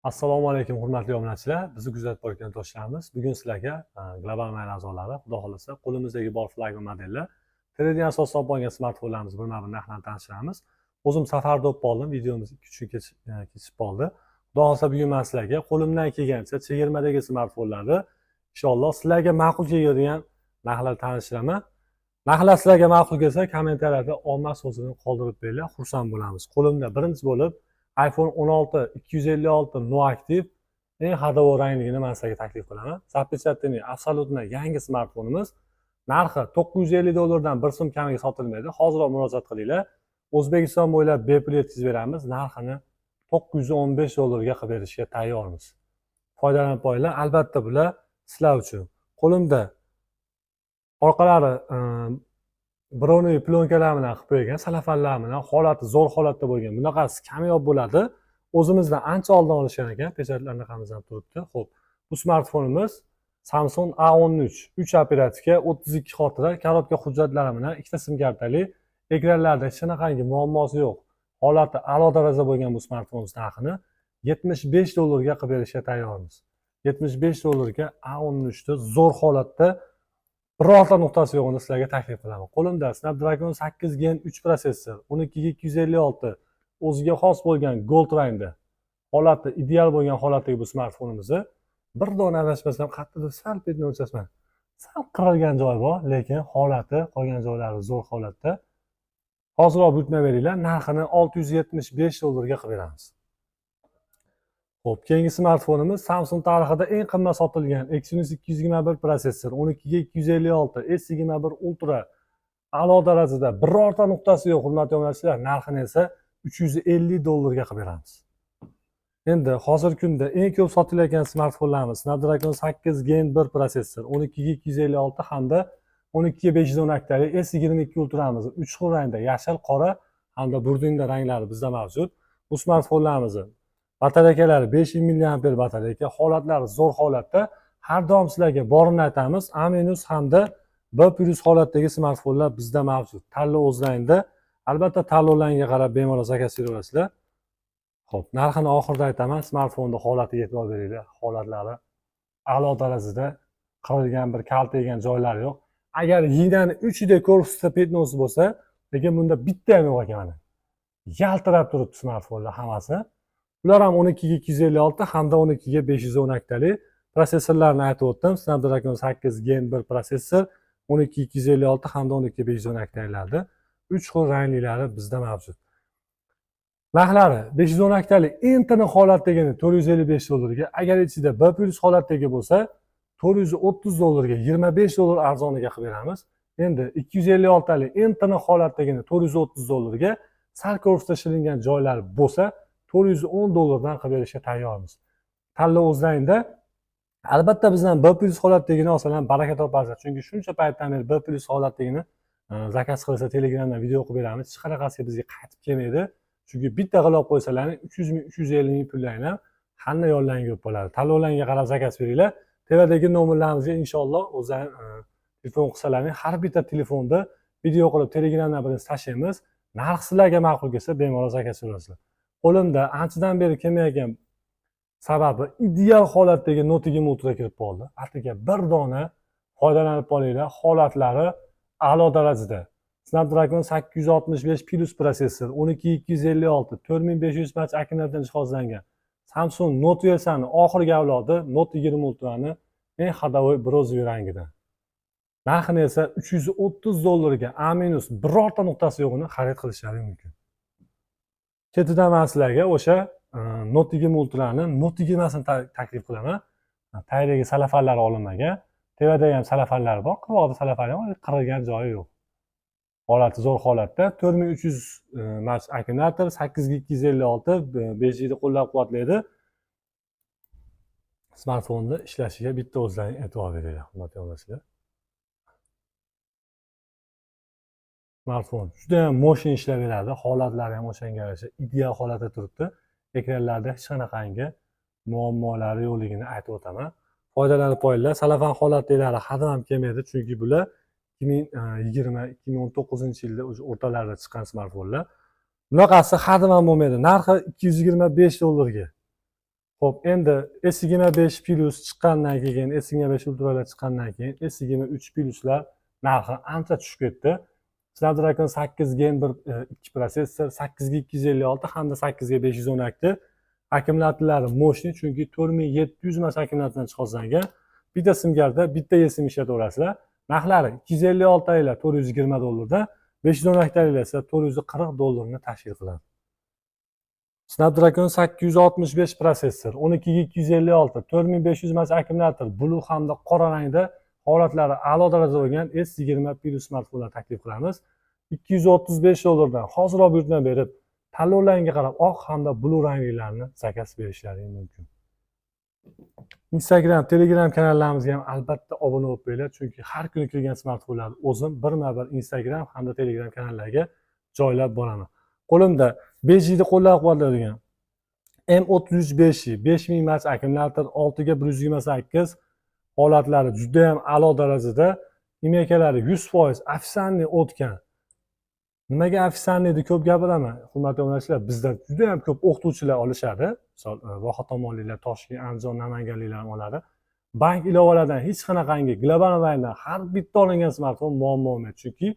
Assalomu alaykum hurmatli obunachilar. Bizni kuzatib borayotgan do'stlarimiz, bugun sizlarga global mayl a'zolari, xudo xohlasa, qo'limizdagi bor flagman modellar, trading asosida olib borgan smartfonlarimiz birma-bir narxlarini tanishtiramiz. O'zim safarda bo'lib qoldim, videomiz 2 kun kechib qoldi. Xudo xohlasa bugun men sizlarga qo'limdan kelgancha chegirmadagi smartfonlarni inshaalloh sizlarga ma'qul keladigan narxlar tanishtiraman. Narxlar sizlarga ma'qul kelsa, kommentariyada omad so'zini qoldirib beringlar, xursand bo'lamiz. Qo'limda birinchi bo'lib iPhone 16 256 Nuactiv eng hadavor rangligini men sizlarga taklif qilaman. Запечатанный absolutно yangi smartfonimiz. Narxi $950 dan 1 so'm kamiga sotilmaydi. Hozirroq murojaat qilinglar. O'zbekiston bo'ylab bepul yetkazib beramiz. Narxini $915 ga qilib berishga tayyormiz. Foydalanib qo'yinglar. Albatta bular sizlar uchun. Qo'limda orqalari birovning plyonkalar bilan qilib qo'ygan, salafanlar bilan holati zo'r holatda bo'lgan. Bunaqasi kamyob bo'ladi. O'zimizdan ancha oldin olishgan ekan, pechatlar raqamimizdan turibdi. Xo'p, bu smartfonimiz Samsung A13, 3 operativka, 32 xotira, korobka hujjatlari bilan ikkita sim kartali, ekranlarda hech qanaqangi muammosi yo'q. Holati a'lo darajada bo'lgan bu smartfonimiz narxini $75 ga qilib berishga tayyormiz. $75 ga A13 da zo'r holatda birorta nuqtasi yo'qini sizlarga taklif qilaman. Qo'limda Snapdragon 8 Gen 3 prosessor, 12 ga 256, o'ziga xos bo'lgan gold rangda holati ideal bo'lgan holatdagi bu smartfonimizni bir dona adashmasam qattiq sal petni o'lchasman. Sal qirilgan joyi bor, lekin holati qolgan joylari zo'r holatda. Hozirroq buyurtma beringlar, narxini $675 ga qilib beramiz. Xo'p, keyingi smartfonimiz Samsung tarixida eng qimmat sotilgan Exynos 221 prosessor, 12 ga 256, S21 Ultra a'lo darajada birorta nuqtasi yo'q, hurmatli obunachilar. Narxini esa $350 ga qilib beramiz. Endi hozirgi kunda eng ko'p sotilayotgan smartfonlarimiz Snapdragon 8 Gen 1 prosessor, 12 ga 256 hamda 12 ga 510 oktali S22 Ultra'miz 3 xil rangda, yashil, qora hamda burdinda ranglari bizda mavjud. Bu smartfonlarimiz batareykalari 5000 mAh batareyka, holatlari zo'r holatda. Har doim sizlarga borini aytamiz, A- hamda B+ holatdagi smartfonlar bizda mavjud. Tanlov o'z rangida. Albatta tanlovlarga qarab bemalol zakaz beraverasizlar. Xo'p, narxini oxirida aytaman. Smartfonni holatiga e'tibor beringlar. Holatlari a'lo darajada, qirilgan bir kaltagan joylari yo'q. Agar yinani 3ida korpusda petnosi bo'lsa, lekin bunda bitta ham yo'q ekan mana. Yaltirab turibdi smartfonlar hammasi. Ular ham 12 ga 256 hamda 12 ga 510 oktali prosessorlarni aytib o'tdim. Snapdragon 8 Gen 1 prosessor, 12 ga 256 hamda 12 ga 510 oktalilarda 3 xil ranglilari bizda mavjud. Narxlari 510 oktali eng tiniq holatdagini $455 ga, agar ichida B+ holatdagi bo'lsa $430 ga, $25 arzoniga qilib beramiz. Endi 256 talik eng tiniq holatdagini $430 ga, sal korpusda shilingan joylari bo'lsa $410 dan qilib berishga tayyormiz. Tanlov o'z rangida. Albatta bizdan B+ holatdagini olsalar baraka topasiz. Chunki shuncha paytdan beri B+ holatdagini zakaz qilsa Telegramdan video qilib beramiz. Hech qanaqasi bizga qaytib kelmaydi. Chunki bitta qilib qo'ysalarning 300 ming, 350 ming pullarni hamma yo'llarga yo'q bo'ladi. Tanlovlarga qarab zakaz beringlar. Tevadagi nomerlarimizga inshaalloh o'zlari telefon qilsalaring, har bitta telefonda video qilib Telegramdan birinchi tashlaymiz. Narx sizlarga ma'qul kelsa bemalol zakaz berasizlar. Qo'limda anchadan beri kelmagan sababi ideal holatdagi Note 2 Ultra kirib qoldi. Atiga bir dona foydalanib qolinglar. Holatlari a'lo darajada. Snapdragon 865 Plus prosessor, 12 ga 256, 4500 mAh akkumulyatordan jihozlangan. Samsung Note versiyani oxirgi avlodi Note 20 Ultra'ni eng hadavoy bronzeviy rangidan. Narxini esa $330 ga A- birorta nuqtasi yo'qini xarid qilishlaring mumkin. Ketidan men sizlarga o'sha Note 20 Ultra'ni Note 20 taklif qilaman. Tagidagi salafanlari olinmagan. Tevada ham salafanlari bor, qirg'oqda salafan ham qirilgan joyi yo'q. Holati zo'r holatda, 4300 mAh akkumulyator, 8 ga 256, 5G ni qo'llab-quvvatlaydi. Smartfonni ishlashiga bitta o'zlaring e'tibor beringlar, hurmatli obunachilar. Smartfon juda ham moshin ishlab beradi, holatlari ham o'shanga yarasha ideal holatda turibdi. Ekranlarda hech qanaqangi muammolari yo'qligini aytib o'taman. Foydalanib qo'yinglar. Salafan holatdagilari hali ham kelmaydi, chunki bular 2020-2019-yilda o'rtalarida chiqqan smartfonlar. Bunaqasi hali ham bo'lmaydi. Narxi $225 ga. Xo'p, endi S25 Plus chiqqandan keyin, S25 Ultralar chiqqandan keyin S23 Pluslar narxi ancha tushib ketdi. Snapdragon 8 Gen 2 protsessor, 8 ga 256 hamda 8 ga 512 akkumulyatorlari moshni, chunki 4700 mAh akkumulyatordan jihozlangan. Bitta simkarda bitta esim ishlataverasizlar. Narxlari 256 tayinlar $420 512 tayinlar esa $440 tashkil qiladi. Snapdragon 865 protsessor, 12 ga 256, 4500 mAh akkumulyator, blue hamda qora rangda holatlari a'lo darajada bo'lgan S20 Plus smartfonlar taklif qilamiz. $235 hoziroq buyurtma berib, tanlovlarga qarab oq hamda blue ranglilarni zakaz berishlaringiz mumkin. Instagram, Telegram kanallarimizga ham albatta obuna bo'lib qo'yinglar, chunki har kuni kelgan smartfonlarni o'zim birma-bir Instagram hamda Telegram kanallariga joylab boraman. Qo'limda 5G ni qo'llab-quvvatlaydigan M33 5000 mAh akkumulyator, 6 ga 128 holatlari juda ham a'lo darajada, imekalari 100% afsanli o'tgan. Nimaga afsanli deb ko'p gapiraman? Hurmatli obunachilar, bizda juda ham ko'p o'qituvchilar olishadi. Misol, Voha tomonliklar, Toshkent, Andijon, Namanganliklar ham oladi. Bank ilovalaridan hech qanaqangi global onlayndan har bitta olingan smartfon muammo bo'lmaydi, chunki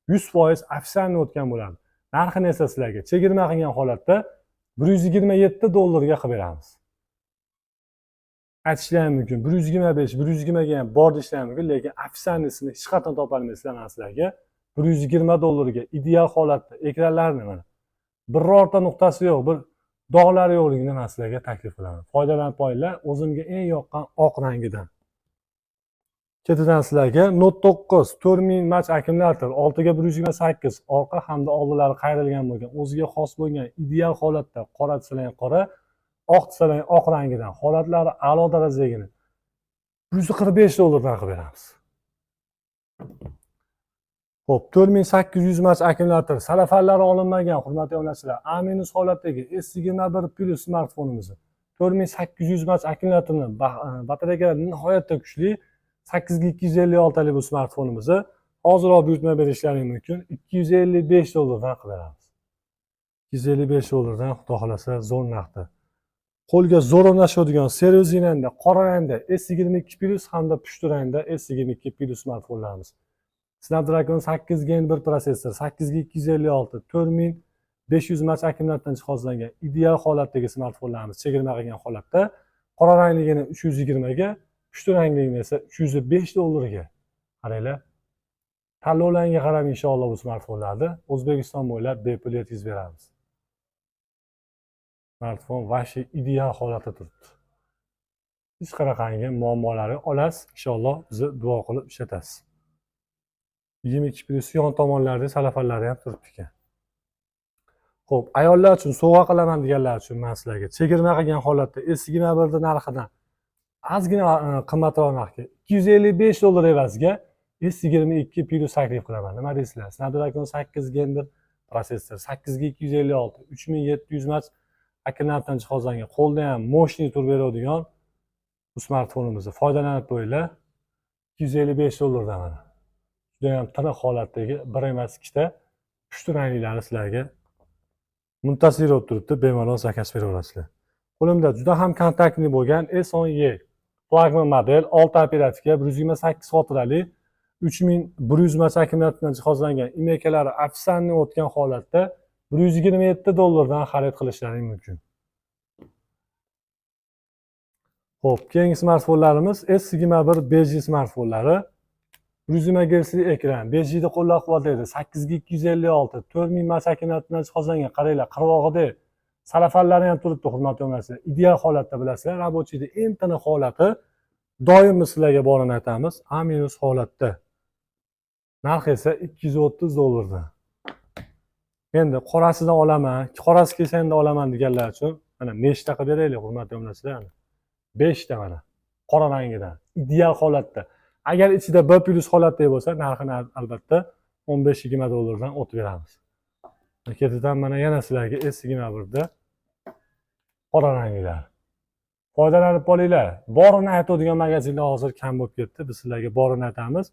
100% afsanli o'tgan bo'ladi. Narxini esa sizlarga chegirma qilgan holatda $127 ga qilib beramiz. Aytishlari mumkin, 125, 120 ga ham bor deyishlari mumkin, lekin afsanlisini hech qachon topolmaysizlar. Men sizlarga $120 ga ideal holatda ekranlarni mana birorta nuqtasi yo'q, bir dog'lari yo'qligini men sizlarga taklif qilaman. Foydalanib qo'yinglar, o'zimga eng yoqqan oq rangidan. Ketidan sizlarga Note 9 4000 mAh akkumulyator, 6 ga 128 orqa hamda oldilari qayrilgan bo'lgan, o'ziga xos bo'lgan ideal holatda qora desalar ham qora, oq desalar ham oq rangidan holatlari a'lo darajadagini $145 dan qilib beramiz. Xo'p, 4800 mAh akkumulyator, salafanlari olinmagan hurmatli obunachilar, A- holatdagi S21 Plus smartfonimizni 4800 mAh akkumulyatorni batareyalari nihoyatda kuchli 8 ga 256 talik bu smartfonimizni hoziroq buyurtma berishlaring mumkin. $255 dan qilib beramiz. $255 dan xudo xolasa zo'r narxda. Qo'lga zo'r o'rnashadigan serioz rangda, qora rangda S22 Plus hamda pushti rangda S22 Plus smartfonlarimiz. Snapdragon 8 Gen 1 protsessor, 8 ga 256, 4500 mAh akkumulyatordan jihozlangan ideal holatdagi smartfonlarimiz chegirma qilgan holatda, qora rangligini 320 ga, pushti rangligini esa $305 ga. Qaranglar. Tanlovlarga qarab inshaalloh bu smartfonlarni O'zbekiston bo'ylab bepul yetkazib beramiz. Smartfon vashi ideal holatda turibdi. Hech qanaqangi muammolari olasiz, inshaalloh bizni duo qilib ishlatasiz. 22 Plus yon tomonlarda salafanlari ham turibdi ekan. Xo'p, ayollar uchun sovg'a qilaman deganlar uchun men sizlarga chegirma qilgan holatda S21 narxidan ozgina qimmatroq narxga $255 evaziga S22 Plus taklif qilaman. Nima deysizlar? Snapdragon 8 Gen 1 protsessor, 8 ga 256, 3700 mAh akkumulyatordan jihozlangan, qo'lda ham moshni tur beradigan bu smartfonimizni foydalanib qo'yinglar. $255 dan mana. Juda ham tiniq holatdagi bir emas ikkita pushti ranglilarni sizlarga muntasir bo'lib turibdi, bemalol zakaz beraverasizlar. Qo'limda juda ham kontaktli bo'lgan S10e flagman model, 6 operativka, 128 xotirali, 3100 mAh akkumulyatordan jihozlangan, imekalari afsanli o'tgan holatda $127 dan xarid qilishlaring mumkin. Xo'p, keyingi smartfonlarimiz S21 5G smartfonlari. 120 Hz ekran, 5G ni qo'llab-quvvatlaydi, 8 ga 256, 4000 mAh akkumulyatordan jihozlangan. Qaranglar, qirg'og'ida salafanlari ham turibdi, hurmatli obunachilar. Ideal holatda bilasizlar, rabochiyda eng tiniq holati. Doim sizlarga borini aytamiz, A- holatda. Narxi esa $230 dan. Endi qorasidan olaman, qorasi kelsa endi olaman deganlar uchun mana nechta qilib beraylik, hurmatli obunachilar. 5 ta mana. Qora rangidan, ideal holatda. Agar ichida B+ holatda bo'lsa, narxini albatta $15-20 dan o'tib beramiz. Ketidan mana yana sizlarga S21 da qora ranglar. Foydalanib qolinglar. Borini aytadigan magazinlar hozir kam bo'lib ketdi. Biz sizlarga borini aytamiz.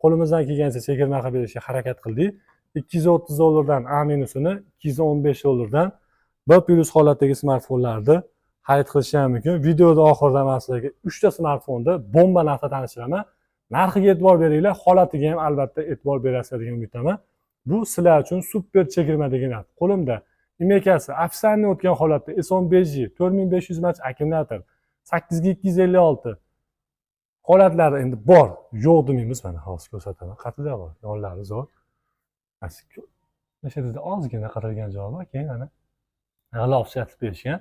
Qo'limizdan kelgancha chegirma qilib berishga harakat qildik. $230 dan A-ni, $215 dan B+ holatdagi smartfonlarni xarid qilishi ham mumkin. Videoda oxirida men sizlarga 3 ta smartfonni bomba narxda tanishtiraman. Narxiga e'tibor beringlar, holatiga ham albatta e'tibor berasizlar degan umiddaman. Bu sizlar uchun super chegirma degan narx. Qo'limda imekasi afsanni o'tgan holatda S15G 4500 mAh akkumulyator 8256 holatlari endi bor, yo'q demaymiz, mana hozir ko'rsataman. Qatida bor, yonlari zo'r. Nashatida ozgina qaralgan joyi bor, keyin ana g'ilof yatib berishgan,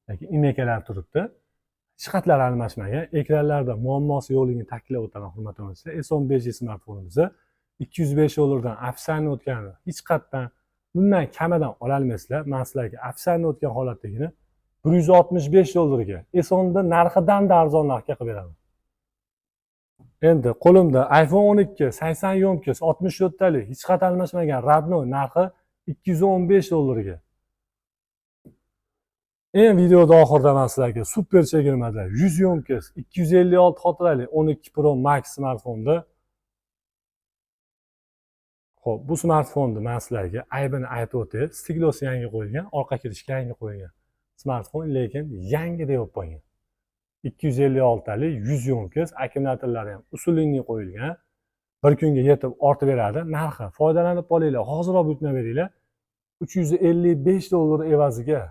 lekin imekalar turibdi. Hech qatlari almashmagan. Ekranlarda muammosi yo'qligini ta'kidlab o'taman, hurmatli obunachilar. S15G smartfonimizni $205 afsanni o'tgan, hech qatdan bundan kamidan ola olmaysizlar. Men sizlarga afsanni o'tgan holatdagini $165 ga, S10da narxidan-da arzon narxga qilib beraman. Endi qo'limda iPhone 12 80 yomkis 64 talik hech qat almashmagan Radnoy narxi $215 ga. Videoda oxirida men sizlarga super chegirmada 100 yomkis 256 xotirali 12 Pro Max smartfonni. Xo'p, bu smartfonni men sizlarga aybini aytib o'tay. Stiklosi yangi qo'yilgan, orqa kirishga yangi qo'yilgan. Smartfon lekin yangi deb qo'ygan. 256 talik 100 yomkis, akkumulyatorlari ham usulli qo'yilgan. Bir kunga yetib ortib beradi. Narxi foydalanib qolinglar, hoziroq buyurtma beringlar. $355 evaziga.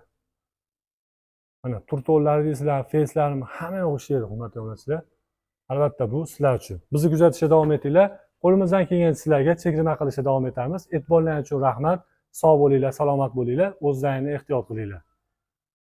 Mana turtollaringizlar, face'larim hamma o'xshaydi, hurmatli obunachilar. Albatta bu sizlar uchun. Bizni kuzatishda davom etinglar. Qo'limizdan kelgan sizlarga chegirma qilishda davom etamiz. E'tiborlaringiz uchun rahmat. Sog' bo'linglar, salomat bo'linglar. O'zlaringizni ehtiyot qilinglar.